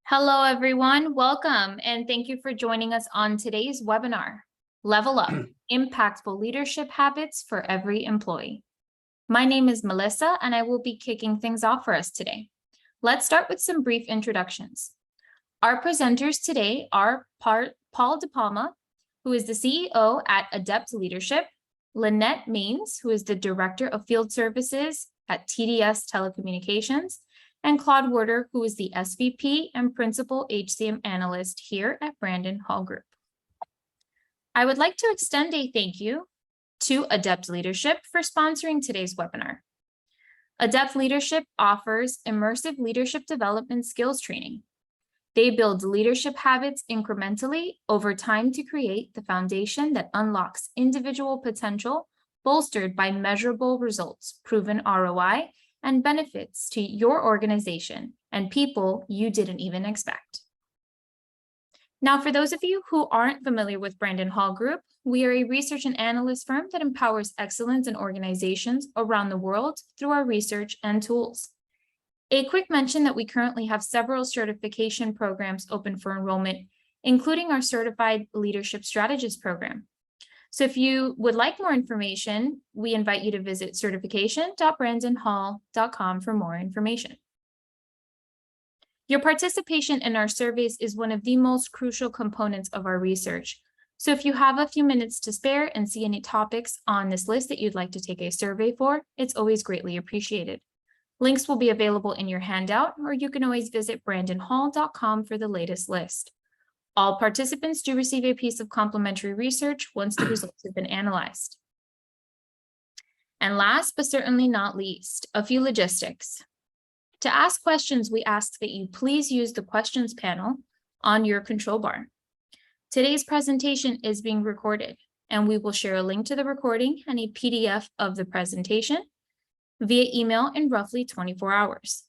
Hello, everyone. Welcome, and thank you for joining us on today's webinar, Level Up, Impactful Leadership Habits for Every Employee. My name is Melissa, and I will be kicking things off for us today. Let's start with some brief introductions. Our presenters today are Paul De Palma, who is the CEO at ADEPT Leadership, Lynette Maines, who is the Director of Field Services at TDS Telecommunications, and Claude Werder, who is the SVP and Principal HCM Analyst here at Brandon Hall Group. I would like to extend a thank you to ADEPT Leadership for sponsoring today's webinar. ADEPT Leadership offers immersive leadership development skills training. They build leadership habits incrementally over time to create the foundation that unlocks individual potential, bolstered by measurable results, proven ROI, and benefits to your organization and people you didn't even expect. Now, for those of you who aren't familiar with Brandon Hall Group, we are a research and analyst firm that empowers excellence in organizations around the world through our research and tools. A quick mention that we currently have several certification programs open for enrollment, including our Certified Leadership Strategist program. So if you would like more information, we invite you to visit certification.brandonhall.com for more information. Your participation in our surveys is one of the most crucial components of our research. So if you have a few minutes to spare and see any topics on this list that you'd like to take a survey for, it's always greatly appreciated. Links will be available in your handout, or you can always visit brandonhall.com for the latest list. All participants do receive a piece of complimentary research once the results have been analyzed. And last but certainly not least, a few logistics. To ask questions, we ask that you please use the questions panel on your control bar. Today's presentation is being recorded, and we will share a link to the recording and a PDF of the presentation via email in roughly 24 hours.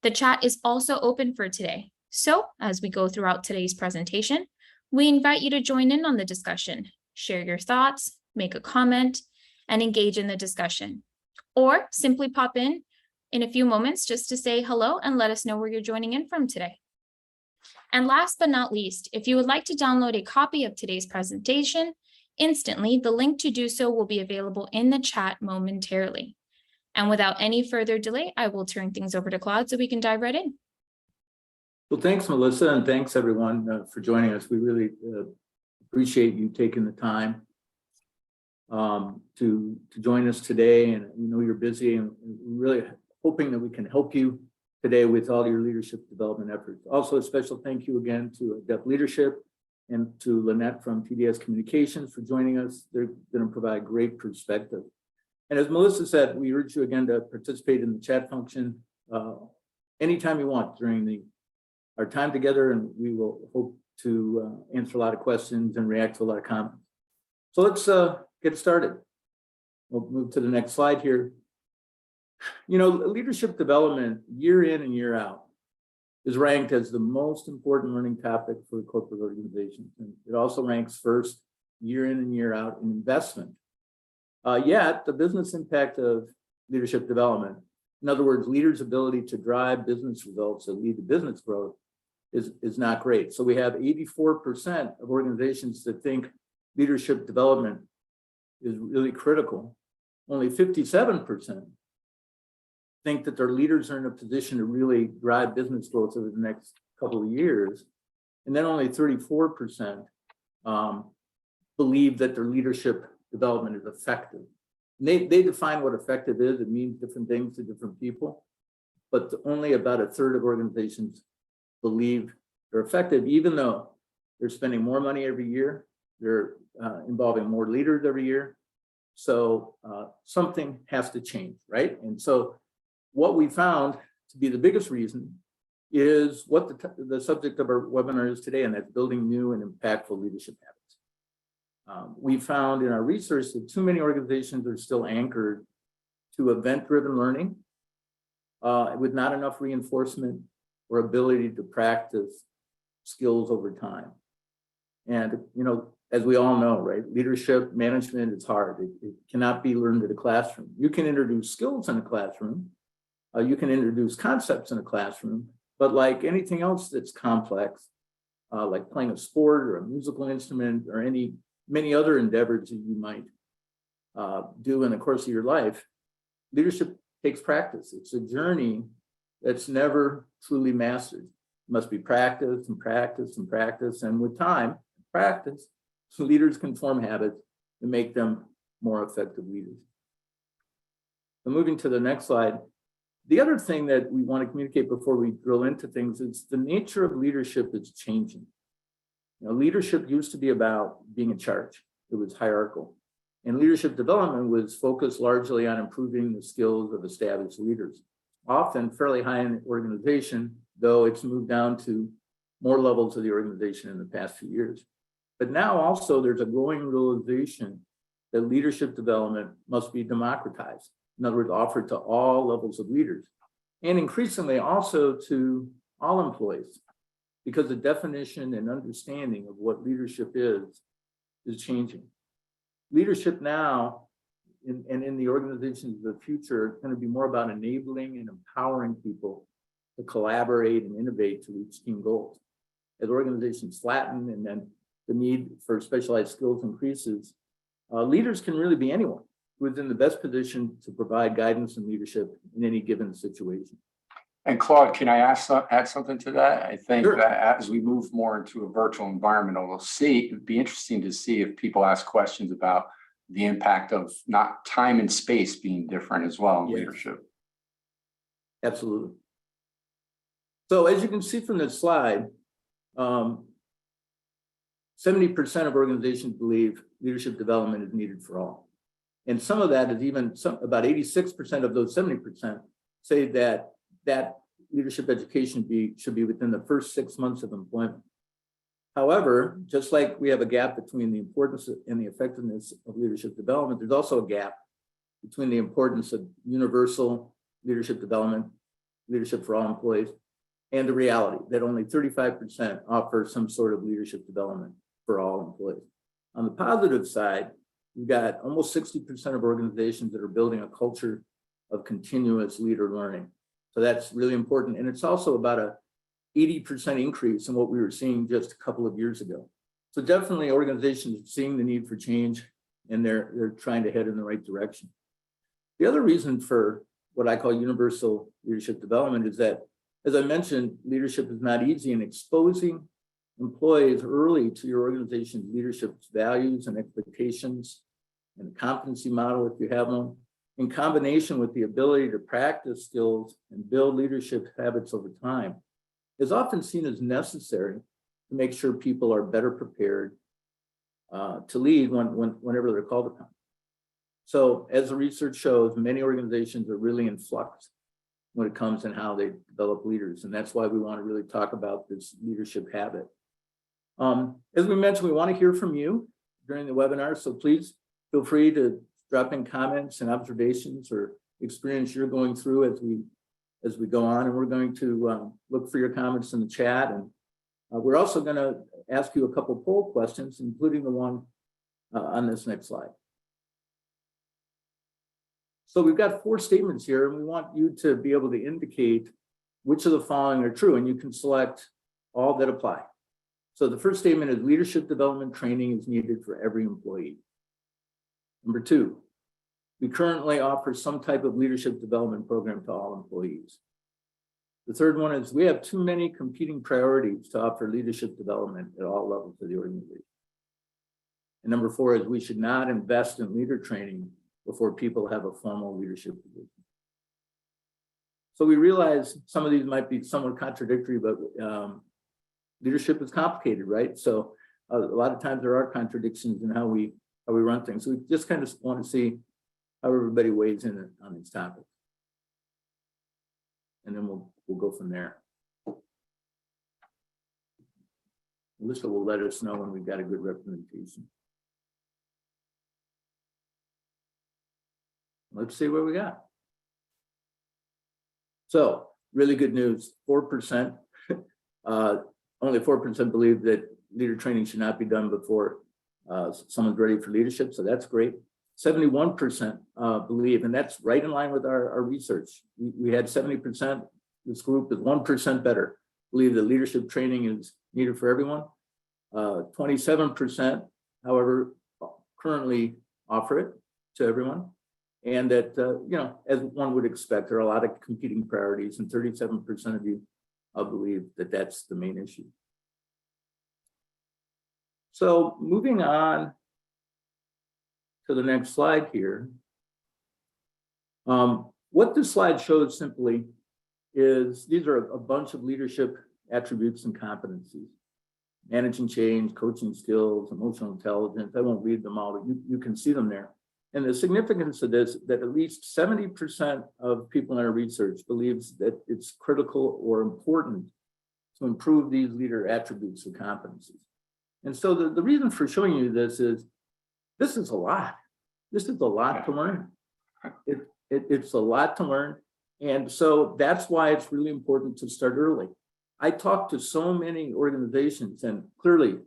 The chat is also open for today. So as we go throughout today's presentation, we invite you to join in on the discussion, share your thoughts, make a comment, and engage in the discussion. Or simply pop in a few moments just to say hello and let us know where you're joining in from today. And last but not least, if you would like to download a copy of today's presentation instantly, the link to do so will be available in the chat momentarily. And without any further delay, I will turn things over to Claude so we can dive right in. Well, thanks, Melissa, and thanks, everyone, for joining us. We really appreciate you taking the time to join us today. And we know you're busy, and we're really hoping that we can help you today with all your leadership development efforts. Also, a special thank you again to ADEPT Leadership and to Lynette from TDS Communications for joining us. They're going to provide great perspective. And as Melissa said, we urge you again to participate in the chat function anytime you want during our time together, and we will hope to answer a lot of questions and react to a lot of comments. So let's get started. We'll move to the next slide here. You know, leadership development year in and year out is ranked as the most important learning topic for corporate organizations. And it also ranks first year in and year out in investment. Yet the business impact of leadership development, in other words, leaders' ability to drive business results that lead to business growth, is not great. So we have 84% of organizations that think leadership development is really critical. Only 57% think that their leaders are in a position to really drive business growth over the next couple of years. And then only 34% believe that their leadership development is effective. And they define what effective is. It means different things to different people, but only about a third of organizations believe they're effective, even though they're spending more money every year, they're involving more leaders every year. So something has to change, right? And so what we found to be the biggest reason is what the subject of our webinar is today, and that's building new and impactful leadership habits. We found in our research that too many organizations are still anchored to event-driven learning with not enough reinforcement or ability to practice skills over time. And, you know, as we all know, right, leadership management is hard. It cannot be learned in a classroom. You can introduce skills in a classroom. You can introduce concepts in a classroom, But like anything else that's complex, like playing a sport or a musical instrument or many other endeavors that you might do in the course of your life, leadership takes practice. It's a journey that's never truly mastered. It must be practiced and practiced and practiced. And with time, practice, leaders can form habits and make them more effective leaders. So moving to the next slide. The other thing that we want to communicate before we drill into things is the nature of leadership is changing. Leadership used to be about being in charge. It was hierarchical. And leadership development was focused largely on improving the skills of established leaders, often fairly high in the organization, though it's moved down to more levels of the organization in the past few years. But now also there's a growing realization that leadership development must be democratized. In other words, offered to all levels of leaders, and increasingly also to all employees, because the definition and understanding of what leadership is changing. Leadership now and in the organizations of the future are going to be more about enabling and empowering people to collaborate and innovate to reach team goals. As organizations flatten and then the need for specialized skills increases, leaders can really be anyone who's in the best position to provide guidance and leadership in any given situation. And Claude, can I add something to that? I think Sure. that as we move more into a virtual environment, we'll see, it'd be interesting to see if people ask questions about the impact of not time and space being different as well in Yes. leadership. Absolutely. So as you can see from this slide, 70% of organizations believe leadership development is needed for all. And some of that is about 86% of those 70% say that leadership education should be within the first 6 months of employment. However, just like we have a gap between the importance and the effectiveness of leadership development, there's also a gap between the importance of universal leadership development, leadership for all employees, and the reality that only 35% offer some sort of leadership development for all employees. On the positive side, we've got almost 60% of organizations that are building a culture of continuous leader learning. So that's really important. And it's also about a 80% increase in what we were seeing just a couple of years ago. So definitely organizations are seeing the need for change and they're trying to head in the right direction. The other reason for what I call universal leadership development is that, as I mentioned, leadership is not easy, and exposing employees early to your organization's leadership values and expectations and the competency model, if you have one, in combination with the ability to practice skills and build leadership habits over time, is often seen as necessary to make sure people are better prepared to lead whenever they're called upon. So as the research shows, many organizations are really in flux when it comes to how they develop leaders. And that's why we want to really talk about this leadership habit. As we mentioned, we want to hear from you during the webinar. So please feel free to drop in comments and observations or experience you're going through as we go on. And we're going to look for your comments in the chat. And we're also going to ask you a couple poll questions, including the one on this next slide. So we've got 4 statements here, and we want you to be able to indicate which of the following are true, and you can select all that apply. So the first statement is leadership development training is needed for every employee. Number 2, we currently offer some type of leadership development program to all employees. The third one is we have too many competing priorities to offer leadership development at all levels of the organization. And number 4 is we should not invest in leader training before people have a formal leadership position. So we realize some of these might be somewhat contradictory, but leadership is complicated, right? So a lot of times there are contradictions in how we run things. So we just kind of want to see how everybody weighs in on these topics. And then we'll go from there. Melissa will let us know when we've got a good representation. Let's see what we got. So really good news, 4%, only 4% believe that leader training should not be done before someone's ready for leadership. So that's great. 71% believe, and that's right in line with our research. We had 70% this group is 1% better, believe that leadership training is needed for everyone. 27%, however, currently offer it to everyone. And that, you know, as one would expect, there are a lot of competing priorities, and 37% of you believe that that's the main issue. So moving on to the next slide here. What this slide shows simply is these are a bunch of leadership attributes and competencies. Managing change, coaching skills, emotional intelligence. I won't read them all, but you can see them there. And the significance of this, that at least 70% of people in our research believes that it's critical or important to improve these leader attributes and competencies. And so the reason for showing you this is a lot. This is a lot to learn. It's a lot to learn. And so that's why it's really important to start early. I talk to so many organizations, and clearly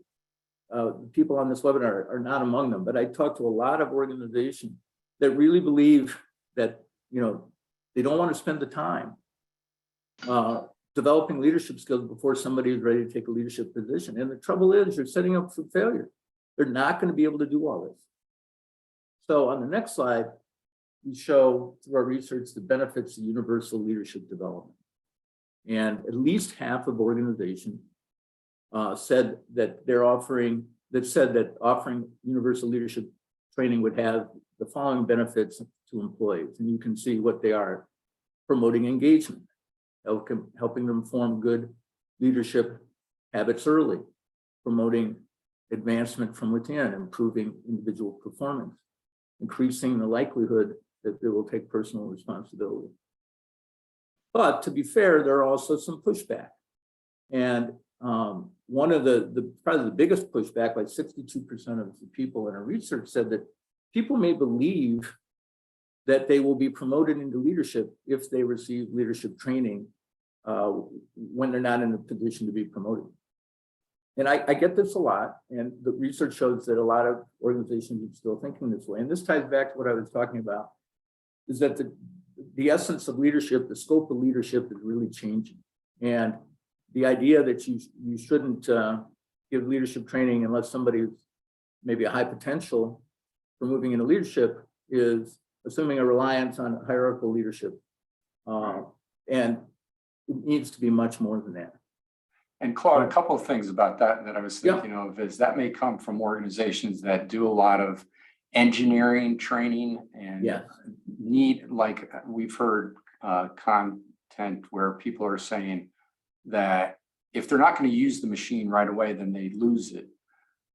people on this webinar are not among them, but I talk to a lot of organizations that really believe that, you know, they don't want to spend the time developing leadership skills before somebody is ready to take a leadership position. And the trouble is, you're setting up for failure. They're not going to be able to do all this. So on the next slide, we show through our research the benefits of universal leadership development. And at least half of organizations said that offering universal leadership training would have the following benefits to employees. And you can see what they are: promoting engagement, helping them form good leadership habits early, promoting advancement from within, improving individual performance, increasing the likelihood that they will take personal responsibility. But to be fair, there are also some pushback. And one of probably the biggest pushback, like 62% of the people in our research said that people may believe that they will be promoted into leadership if they receive leadership training when they're not in a position to be promoted. And I get this a lot, and the research shows that a lot of organizations are still thinking this way. And this ties back to what I was talking about, is that the essence of leadership, the scope of leadership is really changing. And the idea that you shouldn't give leadership training unless somebody is maybe a high potential for moving into leadership is assuming a reliance on hierarchical leadership. And it needs to be much more than that. And Claude, a couple of things about that I was thinking of is that may come from organizations that do a lot of engineering training and need, like we've heard content where people are saying that if they're not going to use the machine right away, then they lose it.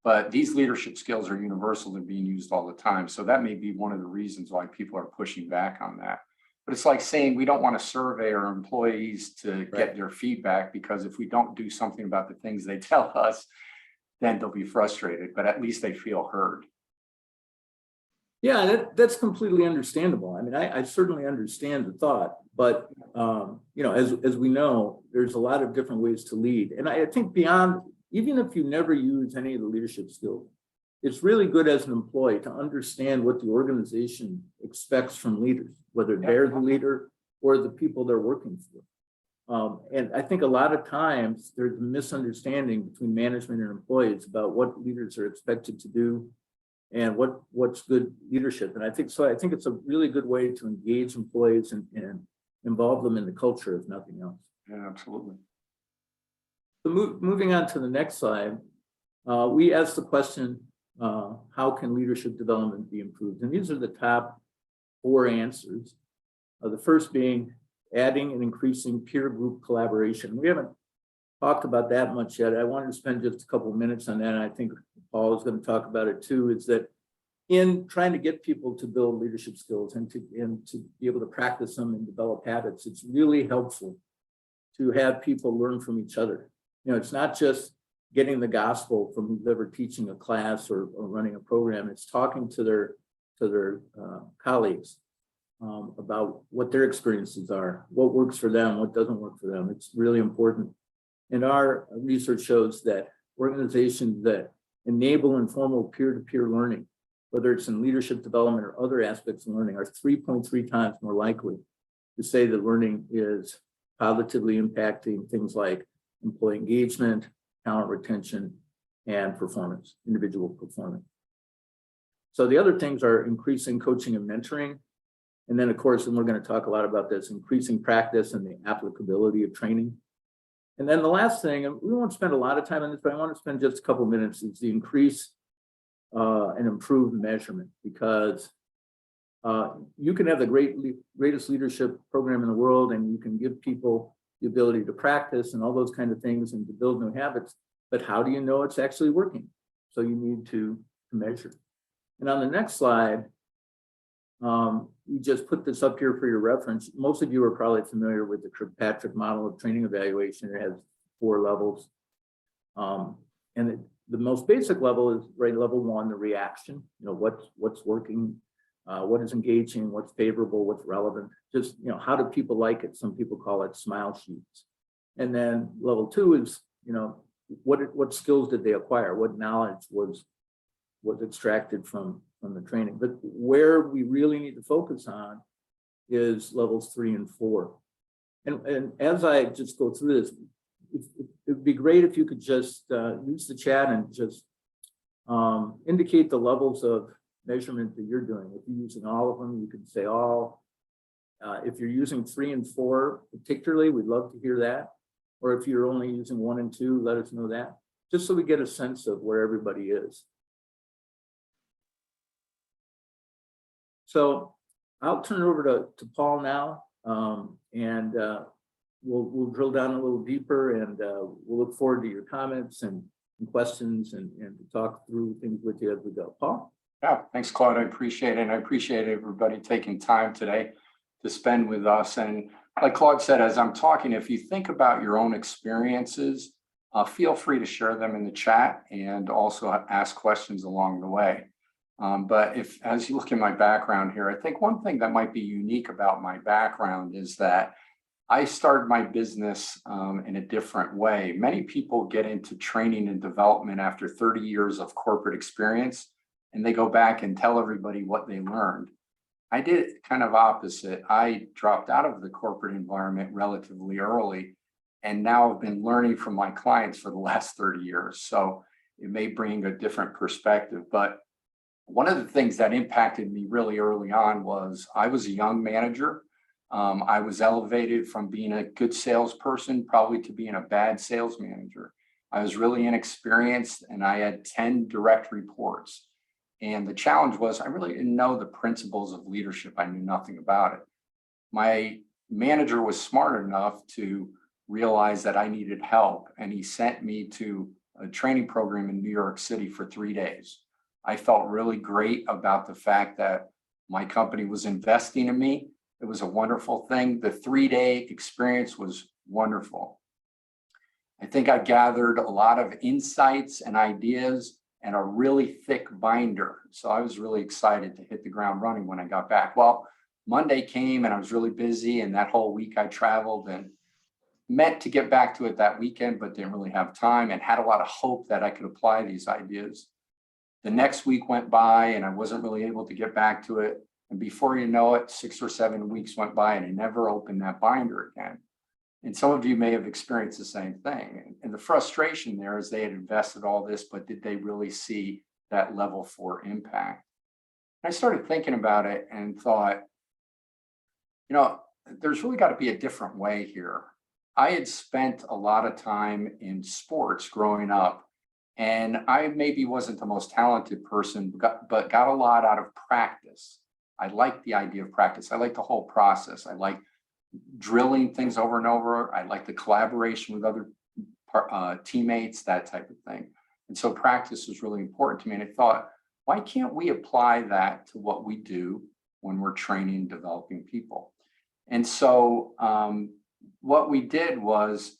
But these leadership skills are universal. They're being used all the time. So that may be one of the reasons why people are pushing back on that. But it's like saying we don't want to survey our employees to get their feedback, because if we don't do something about the things they tell us, then they'll be frustrated, but at least they feel heard. Yeah, that's completely understandable. I mean, I certainly understand the thought, but you know, as we know, there's a lot of different ways to lead. And I think beyond, even if you never use any of the leadership skills, it's really good as an employee to understand what the organization expects from leaders, whether they're the leader or the people they're working for. And I think a lot of times there's a misunderstanding between management and employees about what leaders are expected to do and what's good leadership. And I think it's a really good way to engage employees and involve them in the culture, if nothing else. Yeah, absolutely. So moving on to the next slide, we asked the question, how can leadership development be improved? And these are the top 4 answers. The first being adding and increasing peer group collaboration. We haven't talked about that much yet. I wanted to spend just a couple of minutes on that. And I think Paul is going to talk about it too, is that in trying to get people to build leadership skills and to be able to practice them and develop habits, it's really helpful to have people learn from each other. You know, it's not just getting the gospel from who's ever teaching a class or running a program. It's talking to their colleagues about what their experiences are, what works for them, what doesn't work for them. It's really important. And our research shows that organizations that enable informal peer-to-peer learning, whether it's in leadership development or other aspects of learning, are 3.3 times more likely to say that learning is positively impacting things like employee engagement, talent retention, and performance, individual performance. So the other things are increasing coaching and mentoring. And then, of course, and we're going to talk a lot about this, increasing practice and the applicability of training. And then the last thing, and we won't spend a lot of time on this, but I want to spend just a couple minutes, is the increase and improved measurement, because you can have the greatest leadership program in the world, and you can give people the ability to practice and all those kind of things and to build new habits. But how do you know it's actually working? So you need to measure. And on the next slide, we just put this up here for your reference. Most of you are probably familiar with the Kirkpatrick model of training evaluation. It has 4 levels. And the most basic level is level 1, the reaction. You know, what's working, what is engaging, what's favorable, what's relevant. Just, you know, how do people like it? Some people call it smile sheets. And then level 2 is, you know, what skills did they acquire? What knowledge was extracted from the training? But where we really need to focus on is levels 3 and 4. And as I just go through this, it'd be great if you could just use the chat and just indicate the levels of measurement that you're doing. If you're using all of them, you can say all. If you're using 3 and 4 particularly, we'd love to hear that. Or if you're only using 1 and 2, let us know that, just so we get a sense of where everybody is. So I'll turn it over to Paul now, and we'll drill down a little deeper, and we'll look forward to your comments and questions and to talk through things with you as we go. Paul? Yeah, thanks, Claude. I appreciate it. And I appreciate everybody taking time today to spend with us. And like Claude said, as I'm talking, if you think about your own experiences, feel free to share them in the chat and also ask questions along the way. But as you look at my background here, I think one thing that might be unique about my background is that I started my business in a different way. Many people get into training and development after 30 years of corporate experience, and they go back and tell everybody what they learned. I did it kind of opposite. I dropped out of the corporate environment relatively early, and now I've been learning from my clients for the last 30 years. So it may bring a different perspective. But one of the things that impacted me really early on was I was a young manager. I was elevated from being a good salesperson probably to being a bad sales manager. I was really inexperienced, and I had 10 direct reports. And the challenge was I really didn't know the principles of leadership. I knew nothing about it. My manager was smart enough to realize that I needed help, and he sent me to a training program in New York City for 3 days. I felt really great about the fact that my company was investing in me. It was a wonderful thing. The 3-day experience was wonderful. I think I gathered a lot of insights and ideas and a really thick binder. So I was really excited to hit the ground running when I got back. Well, Monday came and I was really busy, and that whole week I traveled and meant to get back to it that weekend, but didn't really have time and had a lot of hope that I could apply these ideas. The next week went by and I wasn't really able to get back to it. And before you know it, 6 or 7 weeks went by and I never opened that binder again. And some of you may have experienced the same thing. And the frustration there is they had invested all this, but did they really see that level 4 impact? And I started thinking about it and thought, you know, there's really got to be a different way here. I had spent a lot of time in sports growing up, and I maybe wasn't the most talented person, but got a lot out of practice. I liked the idea of practice. I liked the whole process. I liked drilling things over and over. I liked the collaboration with other teammates, that type of thing. And so practice was really important to me. And I thought, why can't we apply that to what we do when we're training and developing people? And so what we did was,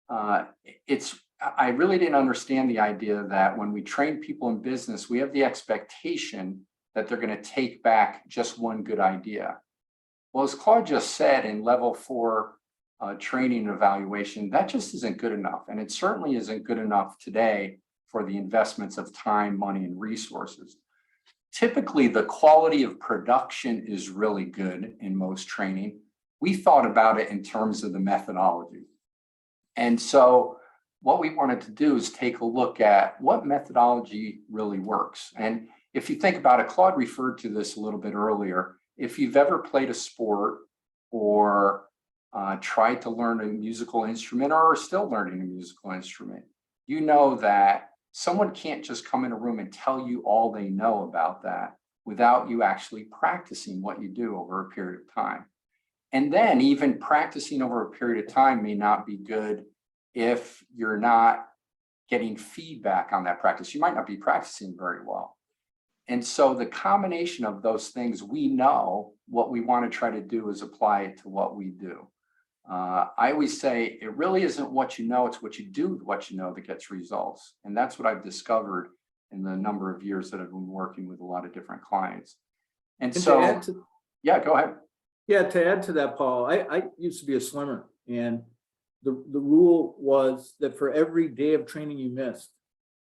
I really didn't understand the idea that when we train people in business, we have the expectation that they're going to take back just one good idea. Well, as Claude just said, in level 4 training and evaluation, that just isn't good enough. And it certainly isn't good enough today for the investments of time, money, and resources. Typically, the quality of production is really good in most training, we thought about it in terms of the methodology. And so what we wanted to do is take a look at what methodology really works. And if you think about it, Claude referred to this a little bit earlier. If you've ever played a sport or tried to learn a musical instrument or are still learning a musical instrument, you know that someone can't just come in a room and tell you all they know about that without you actually practicing what you do over a period of time. And then even practicing over a period of time may not be good if you're not getting feedback on that practice. You might not be practicing very well. And so the combination of those things, we know what we want to try to do is apply it to what we do. I always say it really isn't what you know, it's what you do with what you know that gets results. And that's what I've discovered in the number of years that I've been working with a lot of different clients. And so, yeah, go ahead. Yeah, to add to that, Paul, I used to be a swimmer, and the rule was that for every day of training you missed,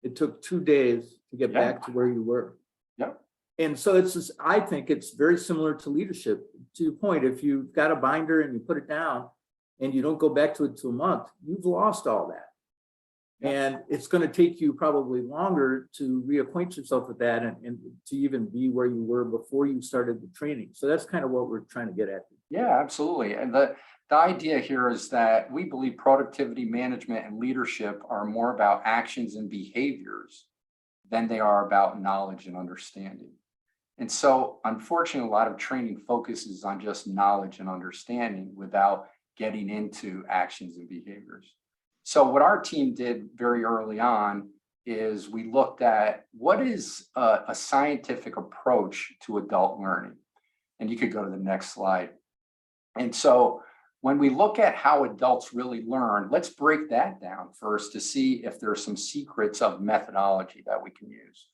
it took 2 days to get back to where you were. Yep. And so it's just, I think it's very similar to leadership. To your point, if you've got a binder and you put it down and you don't go back to it to a month, you've lost all that. And it's going to take you probably longer to reacquaint yourself with that and to even be where you were before you started the training. So that's kind of what we're trying to get at. Yeah, absolutely. And the idea here is that we believe productivity management and leadership are more about actions and behaviors than they are about knowledge and understanding. And so, unfortunately, a lot of training focuses on just knowledge and understanding without getting into actions and behaviors. So what our team did very early on is we looked at what is a scientific approach to adult learning. And you could go to the next slide. And so when we look at how adults really learn, let's break that down first to see if there are some secrets of methodology that we can use.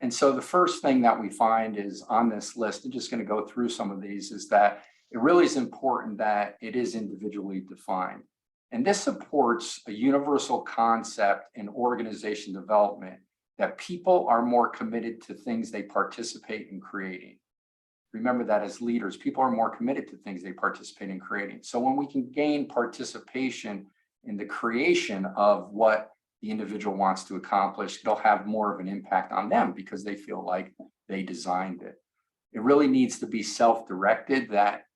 And so the first thing that we find is on this list, I'm just going to go through some of these, is that it really is important that it is individually defined. And this supports a universal concept in organization development that people are more committed to things they participate in creating. Remember that as leaders, people are more committed to things they participate in creating. So when we can gain participation in the creation of what the individual wants to accomplish, it'll have more of an impact on them because they feel like they designed it. It really needs to be self-directed, that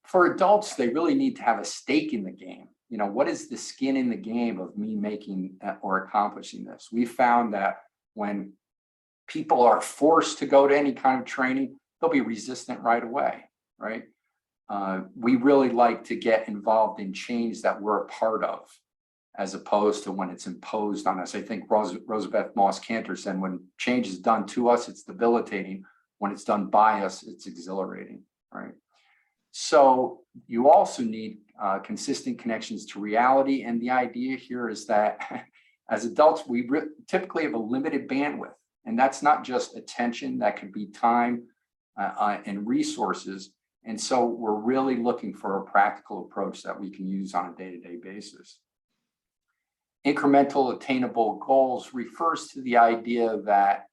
for adults, they really need to have a stake in the game. You know, what is the skin in the game of me making or accomplishing this? We found that when people are forced to go to any kind of training, they'll be resistant right away, right? We really like to get involved in change that we're a part of, as opposed to when it's imposed on us. I think Rosabeth Moss Cantor said, when change is done to us, it's debilitating. When it's done by us, it's exhilarating, right? So you also need consistent connections to reality. And the idea here is that as adults, we typically have a limited bandwidth. And that's not just attention, that could be time and resources. And so we're really looking for a practical approach that we can use on a day-to-day basis. Incremental attainable goals refers to the idea that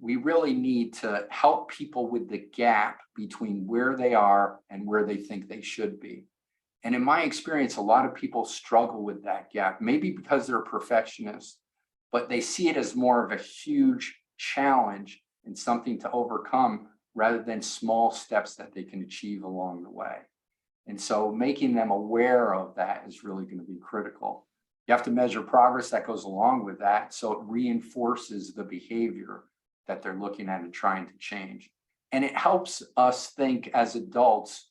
we really need to help people with the gap between where they are and where they think they should be. And in my experience, a lot of people struggle with that gap, maybe because they're perfectionists, but they see it as more of a huge challenge and something to overcome rather than small steps that they can achieve along the way. And so making them aware of that is really going to be critical. You have to measure progress that goes along with that, so it reinforces the behavior that they're looking at and trying to change. And it helps us think as adults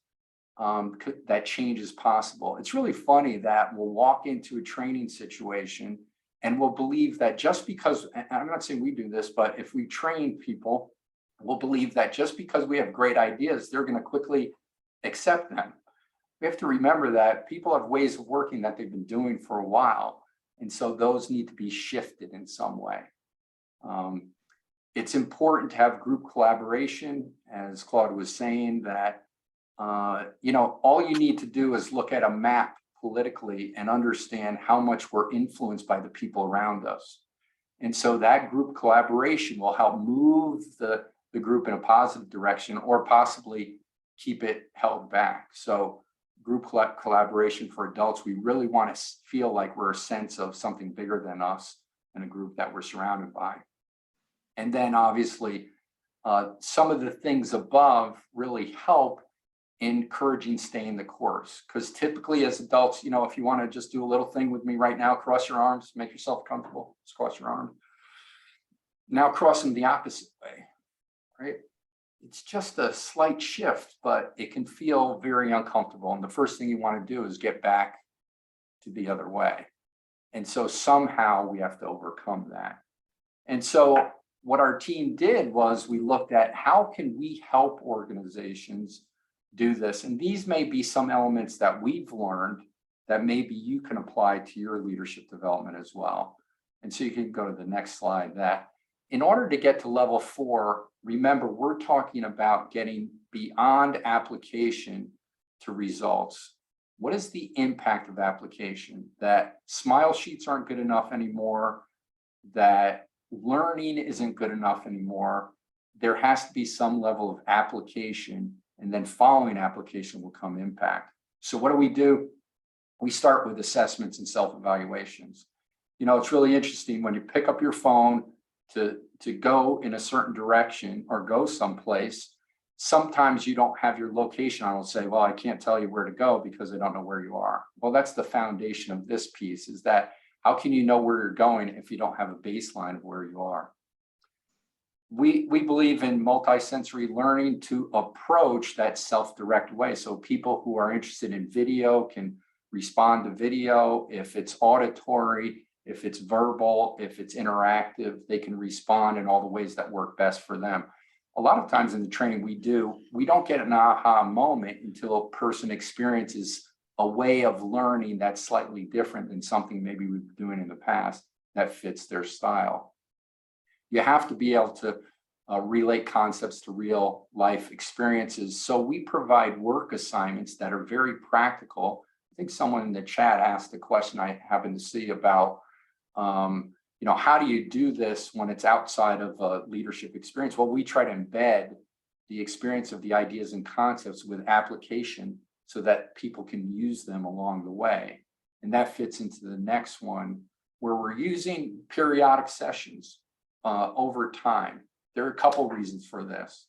that change is possible. It's really funny that we'll walk into a training situation and we'll believe that just because, and I'm not saying we do this, but if we train people, we'll believe that just because we have great ideas, they're going to quickly accept them. We have to remember that people have ways of working that they've been doing for a while. And so those need to be shifted in some way. It's important to have group collaboration, as Claude was saying, that, all you need to do is look at a map politically and understand how much we're influenced by the people around us. And so that group collaboration will help move the group in a positive direction, or possibly keep it held back. So group collaboration for adults, we really want to feel like we're a sense of something bigger than us and a group that we're surrounded by. And then obviously, some of the things above really help encouraging staying the course. Because typically as adults, you know, if you want to just do a little thing with me right now, cross your arms, make yourself comfortable, just cross your arm. Now cross them the opposite way, right? It's just a slight shift, but it can feel very uncomfortable. And the first thing you want to do is get back to the other way. And so somehow we have to overcome that. And so what our team did was we looked at how can we help organizations do this? And these may be some elements that we've learned that maybe you can apply to your leadership development as well. And so you can go to the next slide. That in order to get to level 4, remember, we're talking about getting beyond application to results. What is the impact of application? That smile sheets aren't good enough anymore, that learning isn't good enough anymore. There has to be some level of application, and then following application will come impact. So what do? We start with assessments and self-evaluations. You know, it's really interesting when you pick up your phone to go in a certain direction or go someplace. Sometimes you don't have your location on. It'll say, well, I can't tell you where to go because I don't know where you are. Well, that's the foundation of this piece, is that how can you know where you're going if you don't have a baseline of where you are? We believe in multisensory learning to approach that self-direct way. So people who are interested in video can respond to video. If it's auditory, if it's verbal, if it's interactive, they can respond in all the ways that work best for them. A lot of times in the training we don't get an aha moment until a person experiences a way of learning that's slightly different than something maybe we've been doing in the past that fits their style. You have to be able to relate concepts to real life experiences. So we provide work assignments that are very practical. I think someone in the chat asked a question I happened to see about, you know, how do you do this when it's outside of a leadership experience? Well, we try to embed the experience of the ideas and concepts with application so that people can use them along the way. And that fits into the next one, where we're using periodic sessions over time. There are a couple reasons for this.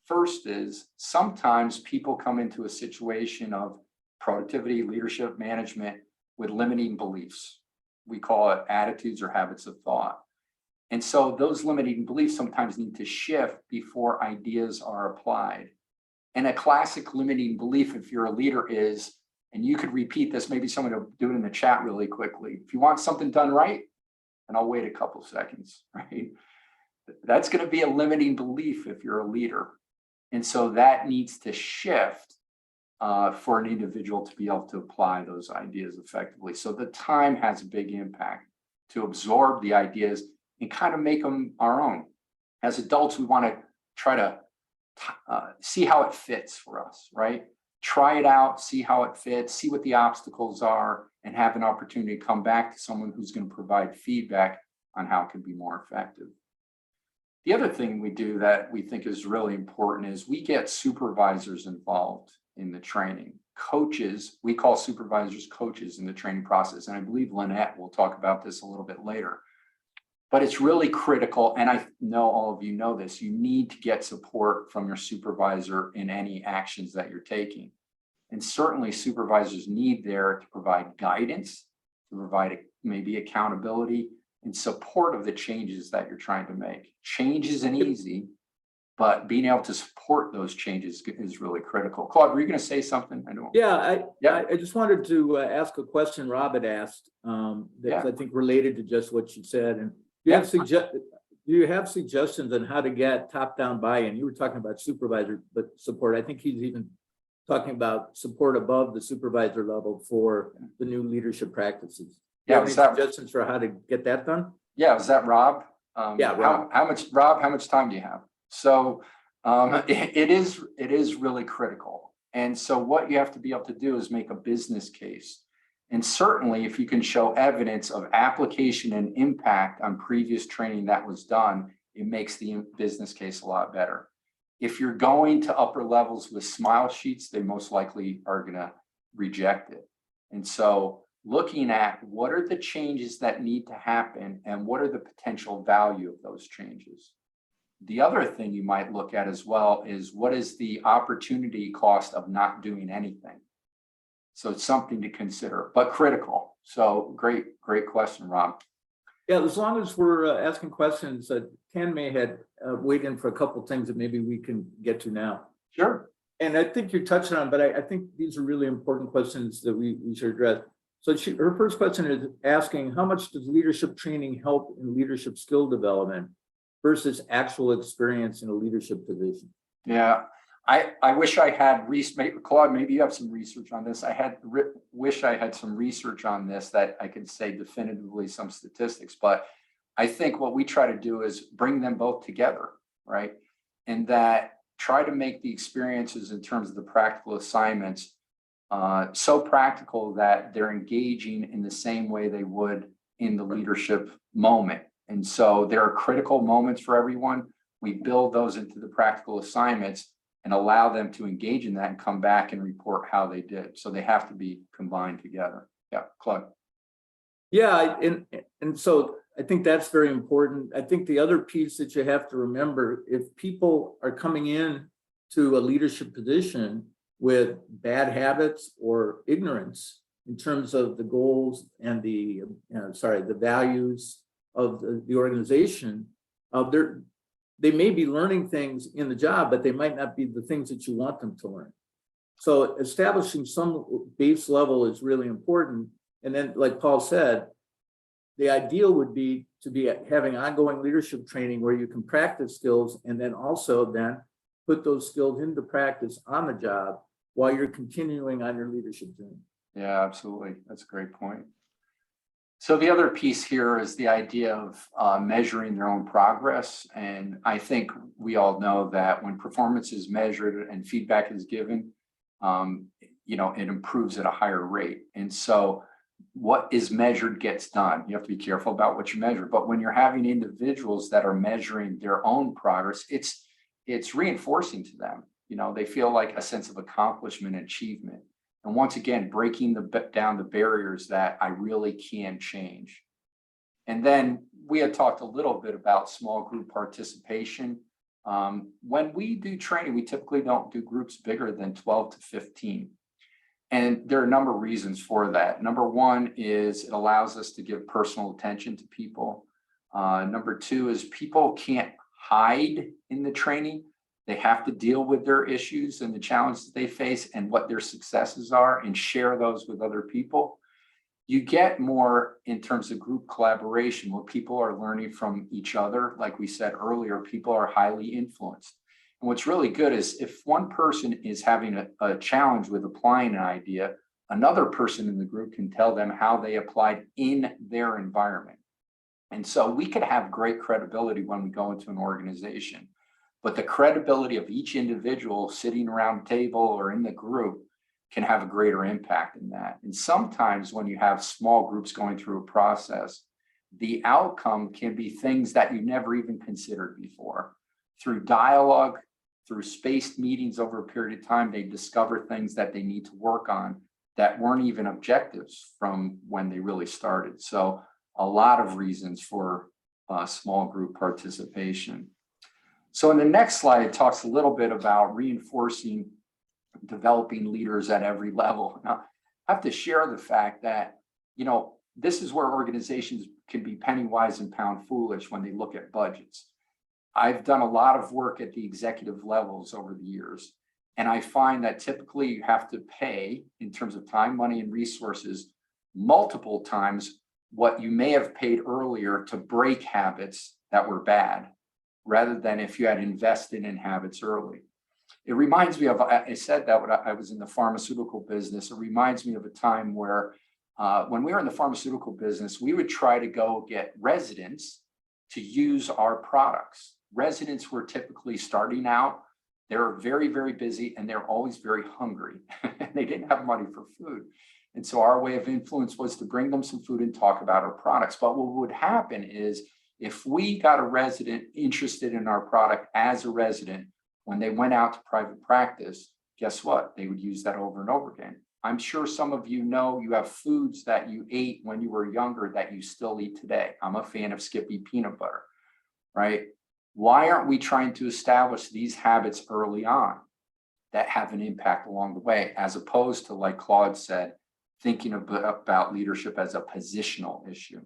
First is sometimes people come into a situation of productivity, leadership, management with limiting beliefs. We call it attitudes or habits of thought. And so those limiting beliefs sometimes need to shift before ideas are applied. And a classic limiting belief, if you're a leader, is, and you could repeat this, maybe someone will do it in the chat really quickly. If you want something done right, and I'll wait a couple of seconds, right? That's going to be a limiting belief if you're a leader. And so that needs to shift for an individual to be able to apply those ideas effectively. So the time has a big impact to absorb the ideas and kind of make them our own. As adults, we want to try to see how it fits for us, right? Try it out, see how it fits, see what the obstacles are, and have an opportunity to come back to someone who's going to provide feedback on how it can be more effective. The other thing we do that we think is really important is we get supervisors involved in the training. Coaches, we call supervisors coaches in the training process. And I believe Lynette will talk about this a little bit later. But it's really critical, and I know all of you know this, you need to get support from your supervisor in any actions that you're taking. And certainly supervisors need there to provide guidance, to provide maybe accountability and support of the changes that you're trying to make. Change isn't easy, but being able to support those changes is really critical. Claude, were you going to say something? I just wanted to ask a question Rob had asked that's I think related to just what you said. And do you have suggestions on how to get top-down buy-in? You were talking about supervisor support. I think he's even talking about support above the supervisor level for the new leadership practices. Yeah, any suggestions for how to get that done? Yeah, was that Rob? Rob. How much time do you have? So it is really critical. And so what you have to be able to do is make a business case. And certainly if you can show evidence of application and impact on previous training that was done, it makes the business case a lot better. If you're going to upper levels with smile sheets, they most likely are going to reject it. And so looking at what are the changes that need to happen and what are the potential value of those changes. The other thing you might look at as well is what is the opportunity cost of not doing anything. So it's something to consider, but critical. So great question, Rob. Yeah, as long as we're asking questions, Tan may had weighed in for a couple of things that maybe we can get to now. Sure. And I think you're touching on, but I think these are really important questions that we should address. So her first question is asking, how much does leadership training help in leadership skill development versus actual experience in a leadership position? Yeah, I wish I had, Claude, maybe you have some research on this. Wish I had some research on this that I could say definitively some statistics, but I think what we try to do is bring them both together, right? And that try to make the experiences in terms of the practical assignments so practical that they're engaging in the same way they would in the leadership moment. And so there are critical moments for everyone. We build those into the practical assignments and allow them to engage in that and come back and report how they did. So they have to be combined together. Yeah, Claude. Yeah, and so I think that's very important. I think the other piece that you have to remember, if people are coming in to a leadership position with bad habits or ignorance in terms of the goals and the values of the organization, they may be learning things in the job, but they might not be the things that you want them to learn. So establishing some base level is really important. And then, like Paul said, the ideal would be to be having ongoing leadership training where you can practice skills and then also then put those skills into practice on the job while you're continuing on your leadership journey. Yeah, absolutely. That's a great point. So the other piece here is the idea of measuring their own progress. And I think we all know that when performance is measured and feedback is given, it improves at a higher rate. And so what is measured gets done. You have to be careful about what you measure. But when you're having individuals that are measuring their own progress, it's reinforcing to them. They feel like a sense of accomplishment and achievement. And once again, breaking down the barriers that I really can change. And then we had talked a little bit about small group participation. When we do training, we typically don't do groups bigger than 12 to 15. And there are a number of reasons for that. Number one is it allows us to give personal attention to people. Number two is people can't hide in the training. They have to deal with their issues and the challenges they face and what their successes are and share those with other people. You get more in terms of group collaboration where people are learning from each other. Like we said earlier, people are highly influenced. And what's really good is if one person is having a challenge with applying an idea, another person in the group can tell them how they applied in their environment. And so we could have great credibility when we go into an organization. But the credibility of each individual sitting around the table or in the group can have a greater impact in that. And sometimes when you have small groups going through a process, the outcome can be things that you never even considered before. Through dialogue, through spaced meetings over a period of time, they discover things that they need to work on that weren't even objectives from when they really started. So a lot of reasons for small group participation. So in the next slide, it talks a little bit about reinforcing developing leaders at every level. Now, I have to share the fact that, this is where organizations can be penny wise and pound foolish when they look at budgets. I've done a lot of work at the executive levels over the years, and I find that typically you have to pay in terms of time, money, and resources multiple times what you may have paid earlier to break habits that were bad, rather than if you had invested in habits early. It reminds me of, I said that when I was in the pharmaceutical business, it reminds me of a time where when we were in the pharmaceutical business, we would try to go get residents to use our products. Residents were typically starting out, they're very, very busy, and they're always very hungry. They didn't have money for food. And so our way of influence was to bring them some food and talk about our products. But what would happen is if we got a resident interested in our product as a resident, when they went out to private practice, guess what? They would use that over and over again. I'm sure some of you know you have foods that you ate when you were younger that you still eat today. I'm a fan of Skippy peanut butter, right? Why aren't we trying to establish these habits early on that have an impact along the way, as opposed to, like Claude said, thinking about leadership as a positional issue?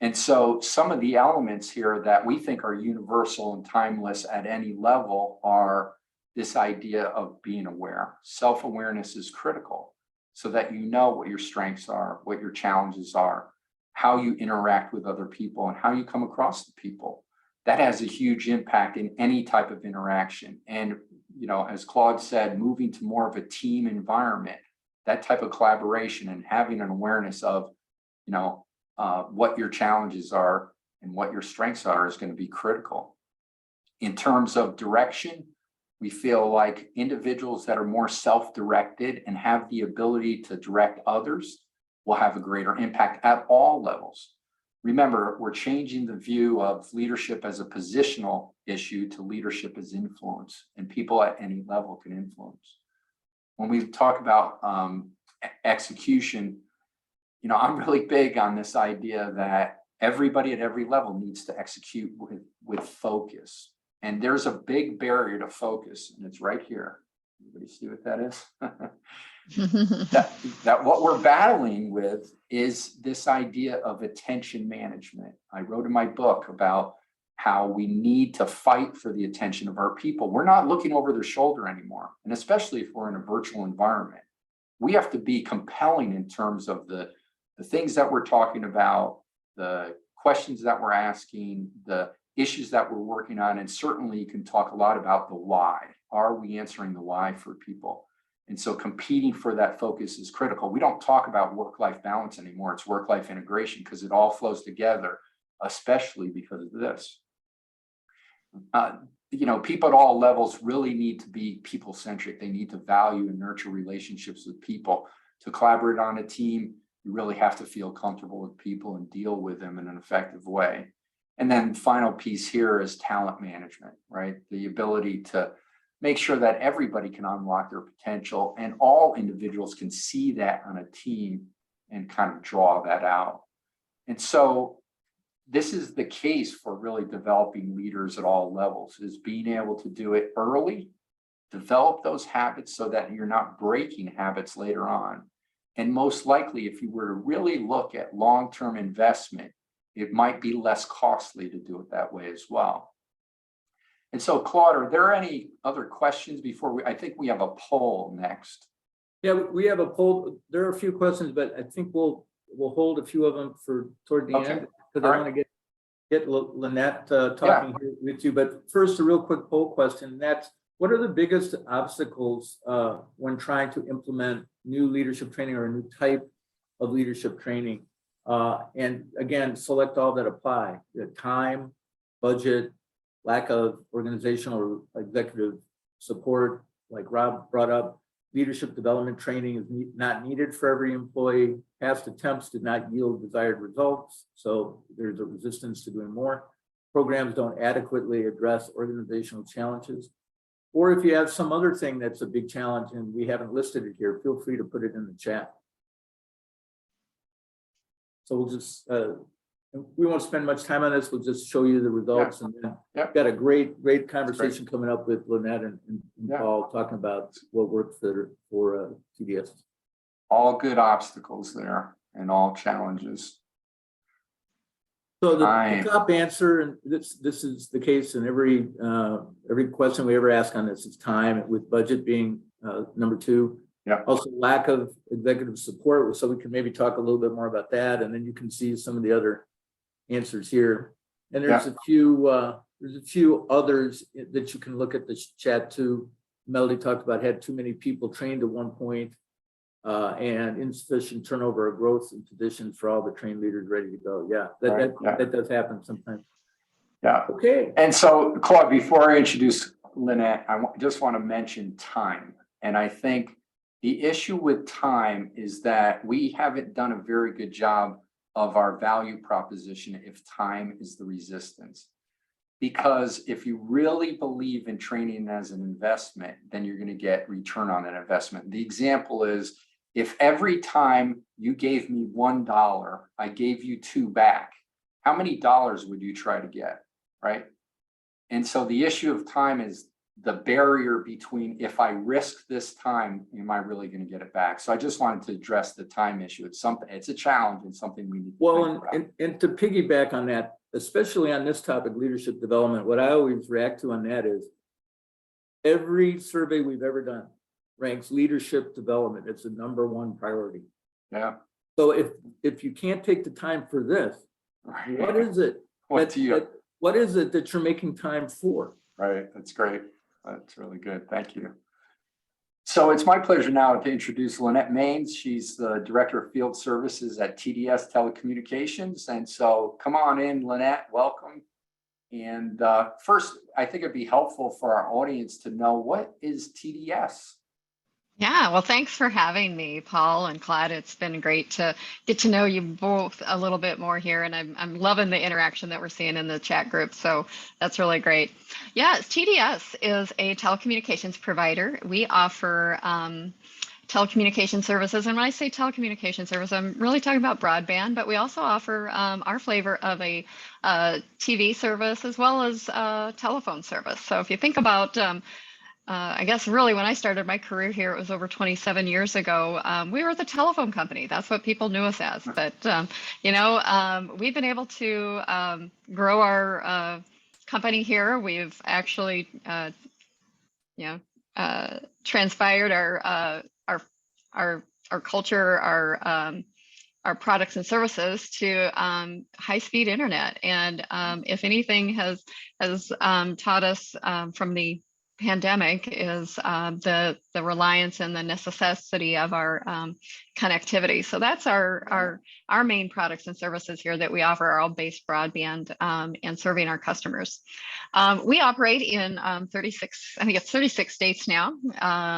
And so some of the elements here that we think are universal and timeless at any level are this idea of being aware. Self-awareness is critical so that you know what your strengths are, what your challenges are, how you interact with other people, and how you come across the people. That has a huge impact in any type of interaction. And, you know, as Claude said, moving to more of a team environment, that type of collaboration and having an awareness of, you know, what your challenges are and what your strengths are is going to be critical. In terms of direction, we feel like individuals that are more self-directed and have the ability to direct others will have a greater impact at all levels. Remember, we're changing the view of leadership as a positional issue to leadership as influence, and people at any level can influence. When we talk about execution, you know, I'm really big on this idea that everybody at every level needs to execute with focus. And there's a big barrier to focus, and it's right here. Everybody see what that is? that what we're battling with is this idea of attention management. I wrote in my book about how we need to fight for the attention of our people. We're not looking over their shoulder anymore, and especially if we're in a virtual environment. We have to be compelling in terms of the things that we're talking about, the questions that we're asking, the issues that we're working on, and certainly you can talk a lot about the why. Are we answering the why for people? And so competing for that focus is critical. We don't talk about work-life balance anymore. It's work-life integration because it all flows together, especially because of this. You know, people at all levels really need to be people-centric. They need to value and nurture relationships with people. To collaborate on a team, you really have to feel comfortable with people and deal with them in an effective way. And then the final piece here is talent management, right? The ability to make sure that everybody can unlock their potential and all individuals can see that on a team and kind of draw that out. And so this is the case for really developing leaders at all levels, is being able to do it early, develop those habits so that you're not breaking habits later on. And most likely, if you were to really look at long-term investment, it might be less costly to do it that way as well. And so, Claude, are there any other questions before I think we have a poll next. Yeah, we have a poll. There are a few questions, but I think we'll hold a few of them for toward the end, because I want to get Lynette talking here with you. But first, a real quick poll question, and that's, what are the biggest obstacles when trying to implement new leadership training or a new type of leadership training? And again, select all that apply: the time, budget, lack of organizational or executive support, like Rob brought up. Leadership development training is not needed for every employee. Past attempts did not yield desired results, so there's a resistance to doing more. Programs don't adequately address organizational challenges. Or if you have some other thing that's a big challenge and we haven't listed it here, feel free to put it in the chat. So we'll just, we won't spend much time on this. We'll just show you the results. And then got a great conversation coming up with Lynette and Paul, talking about what works for TDS. All good obstacles there and all challenges. So the top answer, and this is the case in every question we ever ask on this, is time, with budget being number 2. Yeah. Also, lack of executive support. So we can maybe talk a little bit more about that, and then you can see some of the other answers here. And there's a few others that you can look at the chat too. Melody talked about had too many people trained at one point, and insufficient turnover of growth in positions for all the trained leaders ready to go. That does happen sometimes. Yeah. Okay. And so, Claude, before I introduce Lynette, I just want to mention time. And I think the issue with time is that we haven't done a very good job of our value proposition if time is the resistance. Because if you really believe in training as an investment, then you're going to get return on that investment. The example is, if every time you gave me $1, I gave you 2 back, how many dollars would you try to get, right? And so the issue of time is the barrier between, if I risk this time, am I really going to get it back? So I just wanted to address the time issue. It's something, it's a challenge and something we need to Well, think about. and to piggyback on that, especially on this topic, leadership development, what I always react to on that is every survey we've ever done ranks leadership development. It's the #1 priority. Yeah. So if you can't take the time for this, Right. what is it? What do you? What is it that you're making time for? Right. That's great. That's really good. Thank you. So it's my pleasure now to introduce Lynette Maines. She's the Director of Field Services at TDS Telecommunications. And so come on in, Lynette, welcome. And first, I think it'd be helpful for our audience to know, what is TDS? Yeah, well, thanks for having me, Paul and Claude. It's been great to get to know you both a little bit more here, and I'm loving the interaction that we're seeing in the chat group. So that's really great. Yes, TDS is a telecommunications provider. We offer telecommunication services, and when I say telecommunication service, I'm really talking about broadband, but we also offer our flavor of a TV service as well as a telephone service. So if you think about I guess really when I started my career here, it was over 27 years ago. We were the telephone company. That's what people knew us as. But, we've been able to grow our company here. We've actually, transpired our culture, our products and services to high-speed internet. And if anything has taught us from the pandemic is the reliance and the necessity of our connectivity. So that's our main products and services here that we offer, are all based broadband and serving our customers. We operate in 36 states now,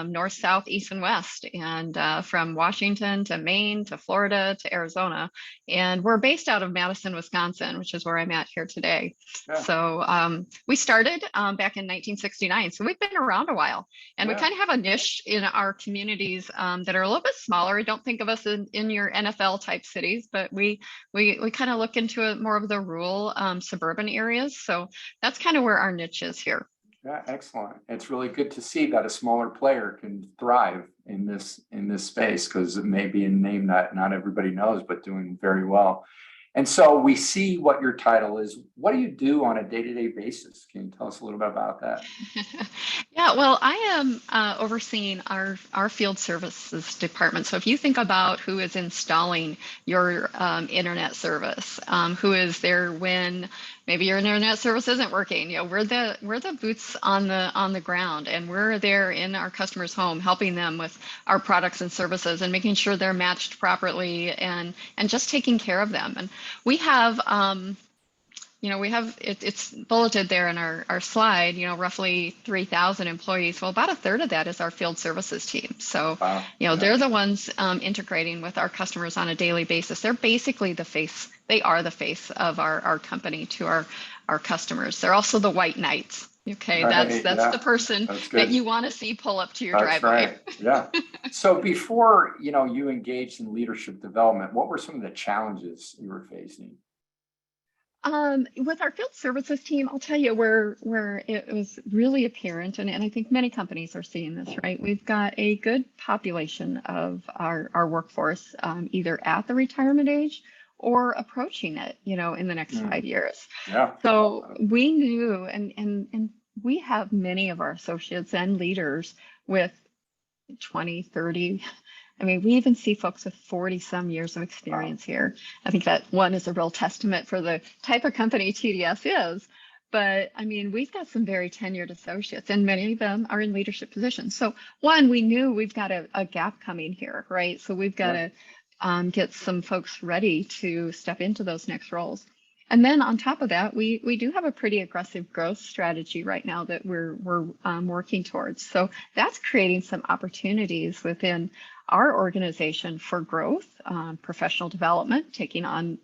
north, south, east, and west, and from Washington to Maine to Florida to Arizona. And we're based out of Madison, Wisconsin, which is where I'm at here today. Yeah. So we started back in 1969. So we've been around a while, and we kind of have a niche in our communities that are a little bit smaller. Don't think of us in your NFL type cities, but we kind of look into more of the rural suburban areas. So that's kind of where our niche is here. Yeah, excellent. It's really good to see that a smaller player can thrive in this space, because it may be a name that not everybody knows, but doing very well. And so we see what your title is. What do you do on a day-to-day basis? Can you tell us a little bit about that? Yeah, well, I am overseeing our field services department. So if you think about who is installing your internet service, who is there when maybe your internet service isn't working, we're the boots on the ground, and we're there in our customer's home, helping them with our products and services and making sure they're matched properly and just taking care of them. And we have it's bulleted there in our slide, roughly 3,000 employees. Well, about a third of that is our field services team. So, wow. They're the ones integrating with our customers on a daily basis. They're basically the face. They are the face of our company to our customers. They're also the white knights. Okay, right, that's the person that you want to see pull up to your driveway. Right. Yeah. So before you engaged in leadership development, what were some of the challenges you were facing? With our field services team, I'll tell you where it was really apparent, and I think many companies are seeing this, right? We've got a good population of our workforce, either at the retirement age or approaching it, in the next 5 years. Yeah. So we knew, and we have many of our associates and leaders with 20, 30. I mean, we even see folks with 40 some years of experience here. I think that one is a real testament for the type of company TDS is. But I mean, we've got some very tenured associates, and many of them are in leadership positions. So one, we knew we've got a gap coming here, right? So we've got to get some folks ready to step into those next roles. And then on top of that, we do have a pretty aggressive growth strategy right now that we're working towards. So that's creating some opportunities within our organization for growth, professional development, taking on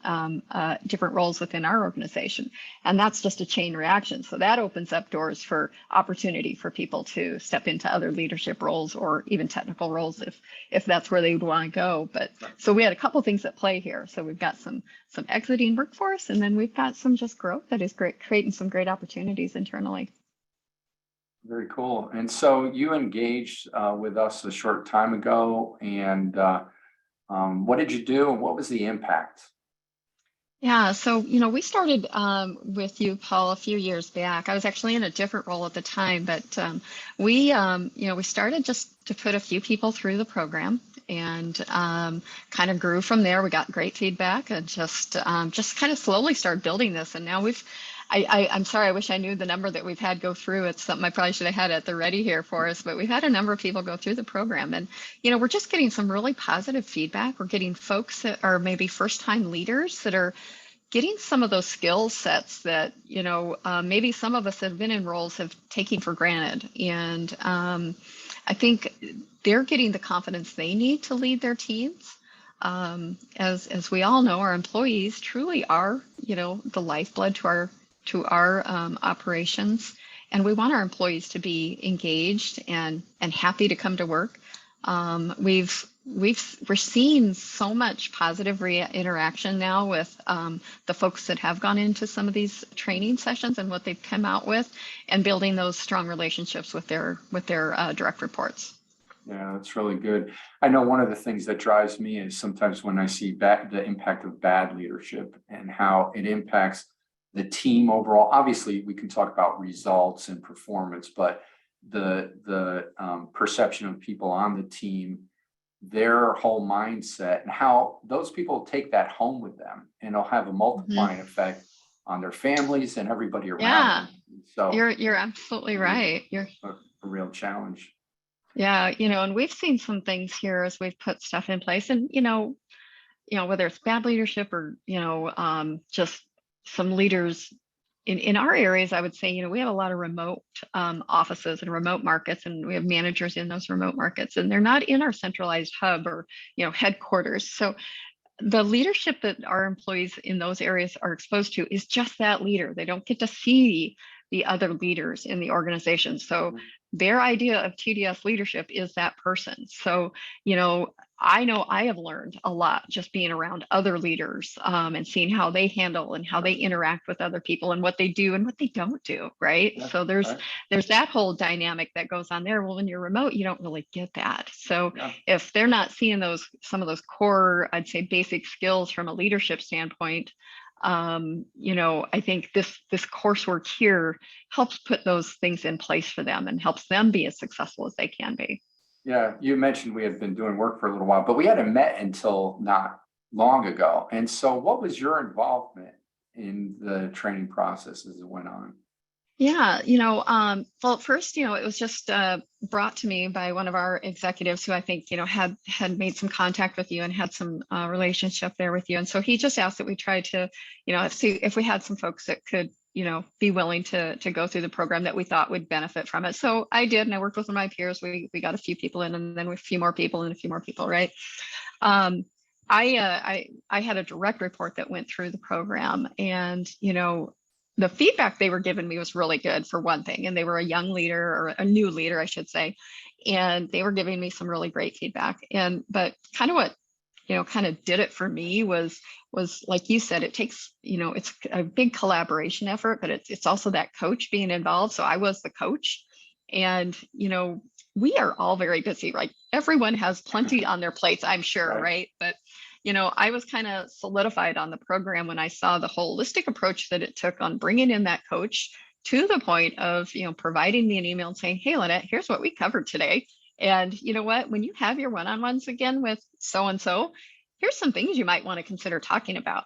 different roles within our organization. And that's just a chain reaction. So that opens up doors for opportunity for people to step into other leadership roles or even technical roles if that's where they would want to go. But so we had a couple things at play here. So we've got some exiting workforce, and then we've got some just growth that is great, creating some great opportunities internally. Very cool. And so you engaged with us a short time ago, and what did you do and what was the impact? Yeah, so, we started with you, Paul, a few years back. I was actually in a different role at the time, but we started just to put a few people through the program, and kind of grew from there. We got great feedback and just kind of slowly started building this. And now I'm sorry, I wish I knew the number that we've had go through. It's something I probably should have had at the ready here for us, but we've had a number of people go through the program, and, we're just getting some really positive feedback. We're getting folks that are maybe first-time leaders that are getting some of those skill sets that, maybe some of us that have been in roles have taken for granted. And I think they're getting the confidence they need to lead their teams. As we all know, our employees truly are, the lifeblood to our operations, and we want our employees to be engaged and happy to come to work. We're seeing so much positive interaction now with the folks that have gone into some of these training sessions and what they've come out with, and building those strong relationships with their direct reports. Yeah, that's really good. I know one of the things that drives me is sometimes when I see the impact of bad leadership and how it impacts the team overall. Obviously, we can talk about results and performance, but the perception of people on the team, their whole mindset, and how those people take that home with them, and it'll have a multiplying effect on their families and everybody around them. So you're absolutely right. You're a real challenge. Yeah, and we've seen some things here as we've put stuff in place, and whether it's bad leadership or just some leaders in our areas. I would say, we have a lot of remote offices and remote markets, and we have managers in those remote markets, and they're not in our centralized hub or headquarters. So the leadership that our employees in those areas are exposed to is just that leader. They don't get to see the other leaders in the organization. So their idea of TDS leadership is that person. So, I know I have learned a lot just being around other leaders and seeing how they handle and how they interact with other people and what they do and what they don't do. Right. Yeah, so there's that whole dynamic that goes on there. Well, when you're remote, you don't really get that. So if they're not seeing some of those core, I'd say basic skills from a leadership standpoint, I think this coursework here helps put those things in place for them and helps them be as successful as they can be. Yeah, you mentioned we had been doing work for a little while, but we hadn't met until not long ago. And so what was your involvement in the training process as it went on? Yeah, well, first, it was just brought to me by one of our executives who I think, had made some contact with you and had some relationship there with you. And so he just asked that we try to, see if we had some folks that could, be willing to go through the program that we thought would benefit from it. So I did, and I worked with my peers. We got a few people in, and then a few more people and a few more people, right? I had a direct report that went through the program, and, the feedback they were giving me was really good, for one thing. And they were a young leader, or a new leader, I should say. And they were giving me some really great feedback. But kind of what, kind of did it for me was like you said, it takes, it's a big collaboration effort, but it's also that coach being involved. So I was the coach, and, we are all very busy, right? Everyone has plenty on their plates, I'm sure, right? But I was kind of solidified on the program when I saw the holistic approach that it took on bringing in that coach, to the point of, providing me an email and saying, hey, Lynette, here's what we covered today. And you know what, when you have your one-on-ones again with so-and-so, here's some things you might want to consider talking about.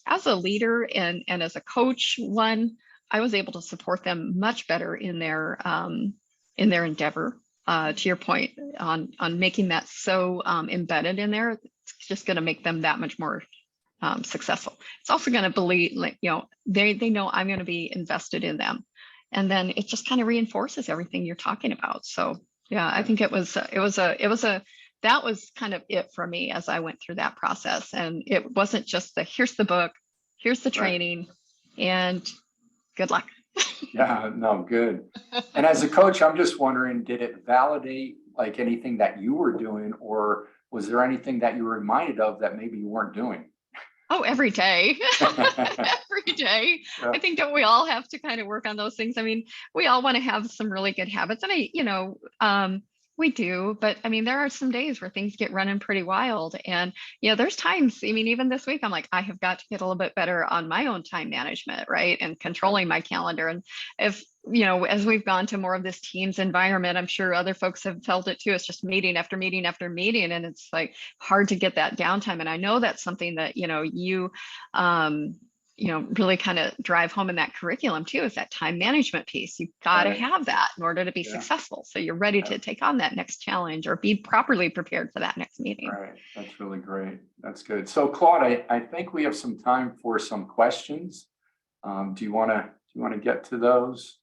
As a leader and as a coach, I was able to support them much better in their endeavor. To your point on making that so embedded in there, it's just going to make them that much more successful. It's also going to believe, they know I'm going to be invested in them, and then it just kind of reinforces everything you're talking about. So yeah, I think it was a that was kind of it for me as I went through that process. And it wasn't just here's the book, here's the training, and good luck. Yeah, no, good. And as a coach, I'm just wondering, did it validate like anything that you were doing, or was there anything that you were reminded of that maybe you weren't doing? Oh, every day. Every day. Yeah. I think, don't we all have to kind of work on those things? I mean, we all want to have some really good habits. And we do, but I mean, there are some days where things get running pretty wild. And, there's times, I mean, even this week, I'm like, I have got to get a little bit better on my own time management, right? And controlling my calendar. And if, as we've gone to more of this Teams environment, I'm sure other folks have felt it too. It's just meeting after meeting after meeting. And it's like hard to get that downtime. And I know that's something that, really kind of drive home in that curriculum too, is that time management piece. You've got to have that in order to be successful. So you're ready to take on that next challenge or be properly prepared for that next meeting. Right. That's really great. That's good. So Claude, I think we have some time for some questions. Do you want to get to those?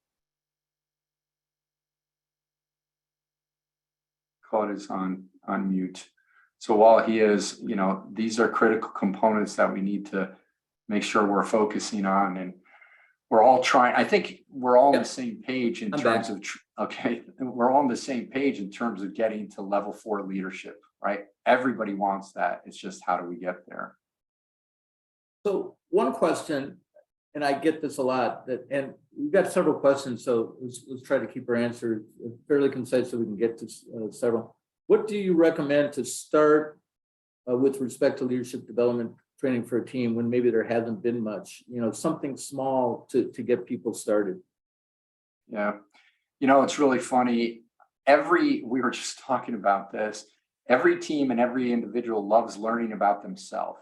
Claude is on mute. So while he is, these are critical components that we need to make sure we're focusing on, and we're all trying. I think we're all on the same page in terms of, we're all on the same page in terms of getting to level 4 leadership, right? Everybody wants that. It's just, how do we get there? So one question, and I get this a lot, and we've got several questions, so let's try to keep our answers fairly concise so we can get to several. What do you recommend to start with respect to leadership development training for a team when maybe there hasn't been much, something small to get people started? Yeah. It's really funny. We were just talking about this. Every team and every individual loves learning about themselves.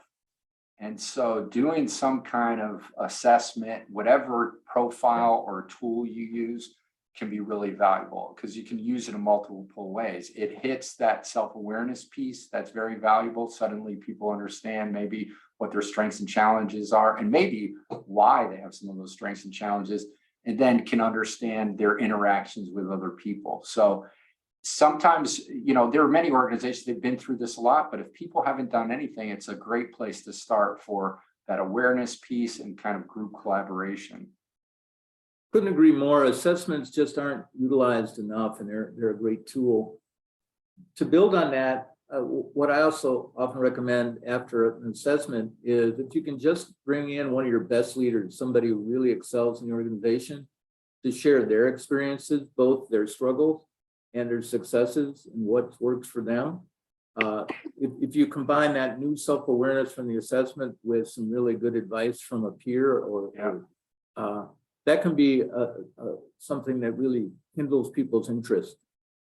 And so doing some kind of assessment, whatever profile or tool you use, can be really valuable because you can use it in multiple ways. It hits that self-awareness piece that's very valuable. Suddenly people understand maybe what their strengths and challenges are, and maybe why they have some of those strengths and challenges, and then can understand their interactions with other people. So sometimes, there are many organizations that have been through this a lot, but if people haven't done anything, it's a great place to start for that awareness piece and kind of group collaboration. Couldn't agree more. Assessments just aren't utilized enough, and they're a great tool. To build on that, what I also often recommend after an assessment is if you can just bring in one of your best leaders, somebody who really excels in the organization, to share their experiences, both their struggles and their successes, and what works for them. If you combine that new self-awareness from the assessment with some really good advice from a peer, that can be something that really kindles people's interest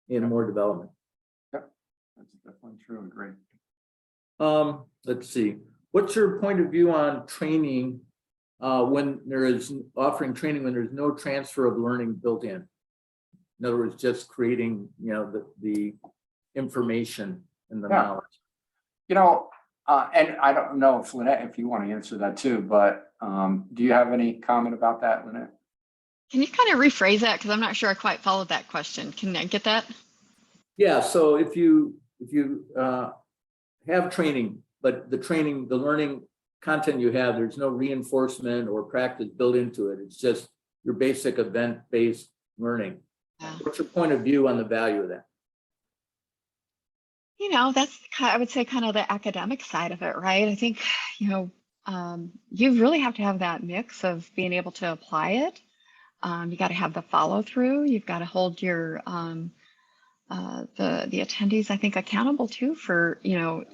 in more development. Yep, that's definitely true and great. Let's see. What's your point of view on training when there is offering training when there's no transfer of learning built in? In other words, just creating, the information and the knowledge. And I don't know if Lynette, if you want to answer that too, but do you have any comment about that, Lynette? Can you kind of rephrase that? Because I'm not sure I quite followed that question. Can I get that? Yeah, so if you have training, but the learning content you have, there's no reinforcement or practice built into it. It's just your basic event-based learning. Yeah. What's your point of view on the value of that? That's I would say kind of the academic side of it, right? I think, you really have to have that mix of being able to apply it. You got to have the follow through. You've got to hold your the attendees, I think, accountable too for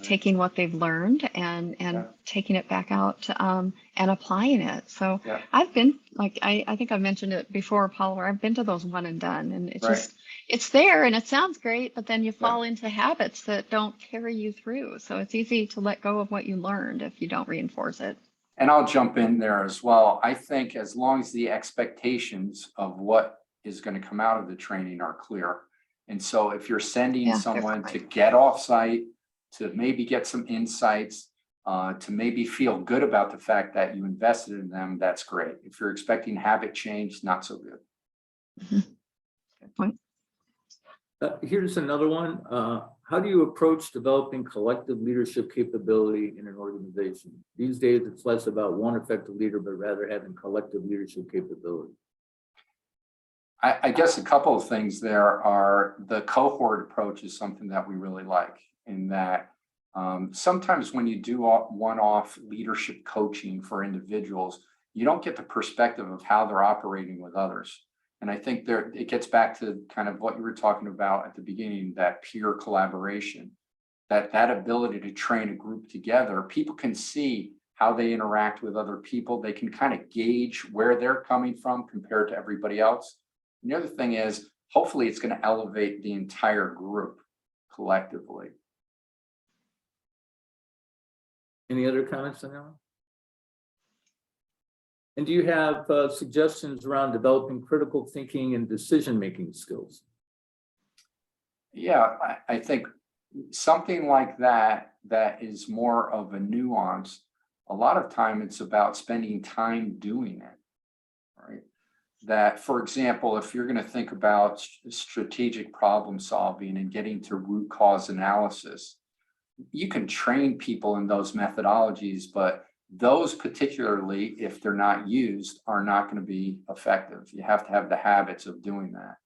taking what they've learned and taking it back out and applying it. So I've been I think I've mentioned it before, Paul, where I've been to those one and done, and it's just it's there and it sounds great, but then you fall into habits that don't carry you through. So it's easy to let go of what you learned if you don't reinforce it. And I'll jump in there as well. I think as long as the expectations of what is going to come out of the training are clear. And so if you're sending someone to get off site, to maybe get some insights, to maybe feel good about the fact that you invested in them, that's great. If you're expecting habit change, not so good. Good point. Here's another one. How do you approach developing collective leadership capability in an organization? These days, it's less about one effective leader, but rather having collective leadership capability. I guess a couple of things there are the cohort approach is something that we really like in that sometimes when you do one-off leadership coaching for individuals, you don't get the perspective of how they're operating with others. And I think it gets back to kind of what you were talking about at the beginning, that peer collaboration, that ability to train a group together. People can see how they interact with other people. They can kind of gauge where they're coming from compared to everybody else. And the other thing is, hopefully it's going to elevate the entire group collectively. Any other comments on that one? And do you have suggestions around developing critical thinking and decision-making skills? Yeah, I think something like that is more of a nuance. A lot of time it's about spending time doing it, right? That, for example, if you're going to think about strategic problem solving and getting to root cause analysis, you can train people in those methodologies, but those particularly, if they're not used, are not going to be effective. You have to have the habits of doing that.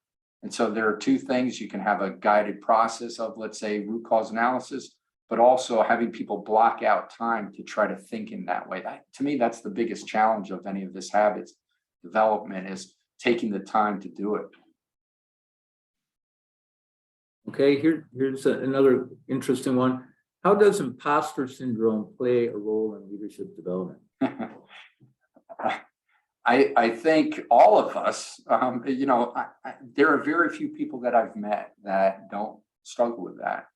And so there are two things. You can have a guided process of, let's say, root cause analysis, but also having people block out time to try to think in that way. To me, that's the biggest challenge of any of this habits development, is taking the time to do it. Okay, here's another interesting one. How does imposter syndrome play a role in leadership development? I think all of us, there are very few people that I've met that don't struggle with that.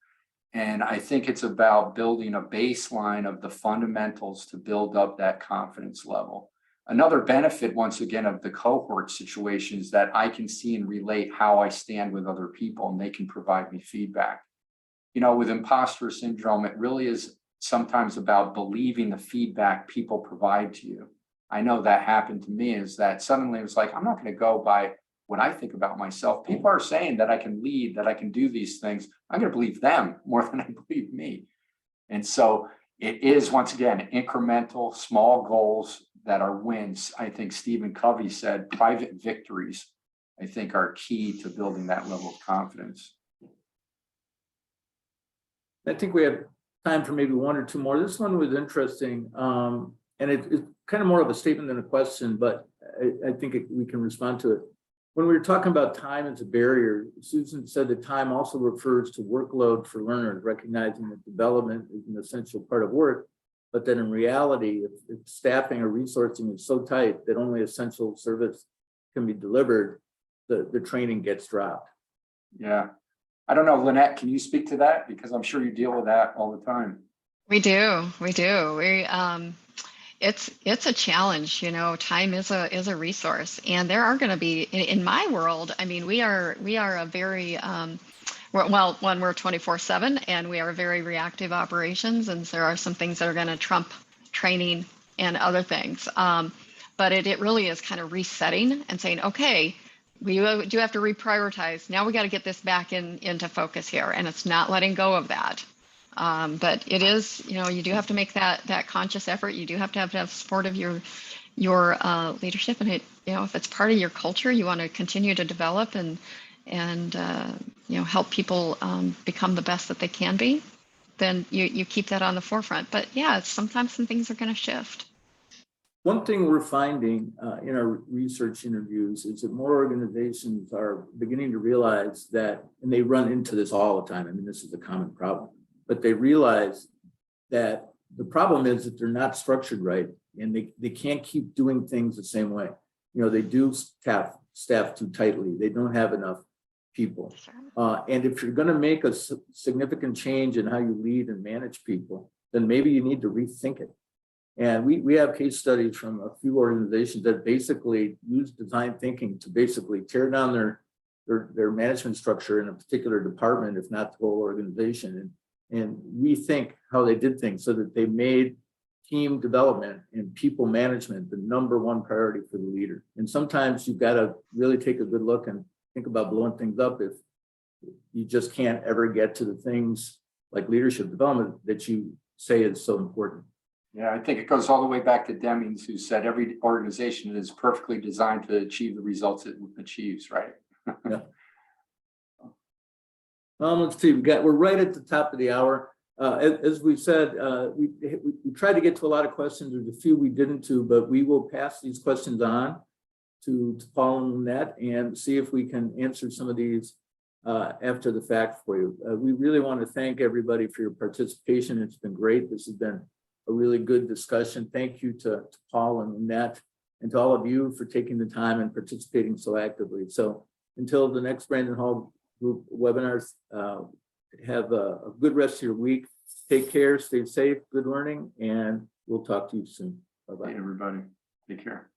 And I think it's about building a baseline of the fundamentals to build up that confidence level. Another benefit, once again, of the cohort situation is that I can see and relate how I stand with other people, and they can provide me feedback. With imposter syndrome, it really is sometimes about believing the feedback people provide to you. I know that happened to me, is that suddenly it was like, I'm not going to go by what I think about myself. People are saying that I can lead, that I can do these things. I'm going to believe them more than I believe me. And so it is, once again, incremental, small goals that are wins. I think Stephen Covey said private victories, I think, are key to building that level of confidence. I think we have time for maybe one or two more. This one was interesting, and it's kind of more of a statement than a question, but I think we can respond to it. When we were talking about time as a barrier, Susan said that time also refers to workload for learners, recognizing that development is an essential part of work, but that in reality, if staffing or resourcing is so tight that only essential service can be delivered, the training gets dropped. Yeah. I don't know, Lynette, can you speak to that? Because I'm sure you deal with that all the time. We do. It's a challenge, time is a resource, and there are going to be, in my world, I mean, we are a very, we're 24/7, and we are very reactive operations. And there are some things that are going to trump training and other things. But it really is kind of resetting and saying, okay, we do have to reprioritize. Now we got to get this back into focus here, and it's not letting go of that. But it is, you do have to make that conscious effort. You do have to have support of your leadership, and if it's part of your culture, you want to continue to develop and help people become the best that they can be. Then you keep that on the forefront. But yeah, sometimes some things are going to shift. One thing we're finding in our research interviews is that more organizations are beginning to realize that, and they run into this all the time. I mean, this is a common problem, but they realize that the problem is that they're not structured right, and they can't keep doing things the same way. They do staff too tightly. They don't have enough people. And if you're going to make a significant change in how you lead and manage people, then maybe you need to rethink it. And we have case studies from a few organizations that basically use design thinking to basically tear down their management structure in a particular department, if not the whole organization, and rethink how they did things so that they made team development and people management the number one priority for the leader. And sometimes you've got to really take a good look and think about blowing things up if you just can't ever get to the things like leadership development that you say is so important. Yeah, I think it goes all the way back to Demings, who said every organization is perfectly designed to achieve the results it achieves, right? Yeah. Let's see, we're right at the top of the hour. As we said, we tried to get to a lot of questions. There's a few we didn't do, but we will pass these questions on to Paul and Lynette and see if we can answer some of these after the fact for you. We really want to thank everybody for your participation. It's been great. This has been a really good discussion. Thank you to Paul and Lynette and to all of you for taking the time and participating so actively. So until the next Brandon Hall Group webinars, have a good rest of your week. Take care, stay safe, good learning, and we'll talk to you soon. Bye-bye. Hey, everybody. Take care.